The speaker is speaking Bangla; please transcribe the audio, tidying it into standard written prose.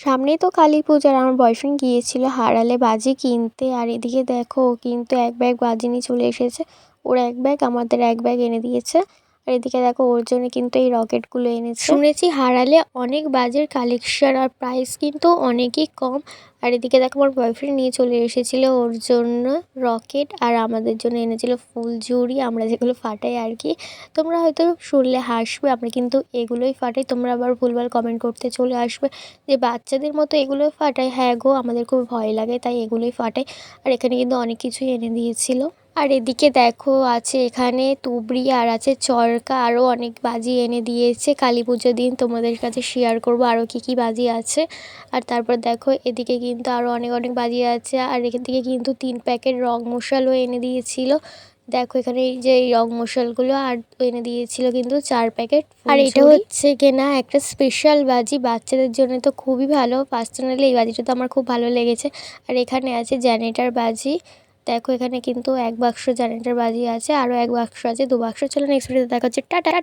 সামনেই তো কালী পুজো আর আমার বয়ফ্রেন্ড গিয়েছিল হারালে বাজি কিনতে। আর এদিকে দেখো ও কিন্তু এক ব্যাগ বাজি নিয়ে চলে এসেছে। ওর এক ব্যাগ আমাদের এক ব্যাগ এনে দিয়েছে। আর এদিকে দেখো ওর জন্য কিন্তু এই রকেটগুলো এনেছে। শুনেছি হারালে অনেক বাজির কালেকশন আর প্রাইস কিন্তু অনেকই কম। আর এদিকে দেখো আমার বয়ফ্রেন্ড নিয়ে চলে এসেছিল ওর জন্য রকেট, আর আমাদের জন্য এনেছিল ফুলঝুরি, আমরা যেগুলো ফাটাই আর কি। তোমরা হয়তো শুনলে হাসবে, আমরা কিন্তু এগুলোই ফাটাই। তোমরা আবার ভুলভাল কমেন্ট করতে চলে আসবে যে বাচ্চাদের মতো এগুলো ফাটাই। হ্যাঁ গো, আমাদের খুব ভয় লাগে তাই এগুলোই ফাটাই। আর এখানে কিন্তু অনেক কিছুই এনে দিয়েছিল। আর এদিকে দেখো আছে এখানে তুবড়ি আর আছে চরকা, আরও অনেক বাজি এনে দিয়েছে। কালী পুজোর দিন তোমাদের কাছে শেয়ার করব আরও কি কি বাজি আছে। আর তারপর দেখো এদিকে কিন্তু আরও অনেক অনেক বাজি আছে। আর এখান থেকে কিন্তু 3 প্যাকেট রং মশালও এনে দিয়েছিল। দেখো এখানে এই যে এই রং মশালগুলো, আর এনে দিয়েছিল কিন্তু 4 প্যাকেট। আর এটা হচ্ছে কিনা একটা স্পেশাল বাজি বাচ্চাদের জন্য, তো খুবই ভালো। পার্সোনালি এই বাজিটা তো আমার খুব ভালো লেগেছে। আর এখানে আছে জেনারেটর বাজি। দেখো এখানে কিন্তু 1 বাক্স জেনারেটর বাজি আছে, আরও 1 বাক্স আছে, 2 বাক্স। চলো নেক্সট ভিডিওতে দেখা হচ্ছে, টাটা।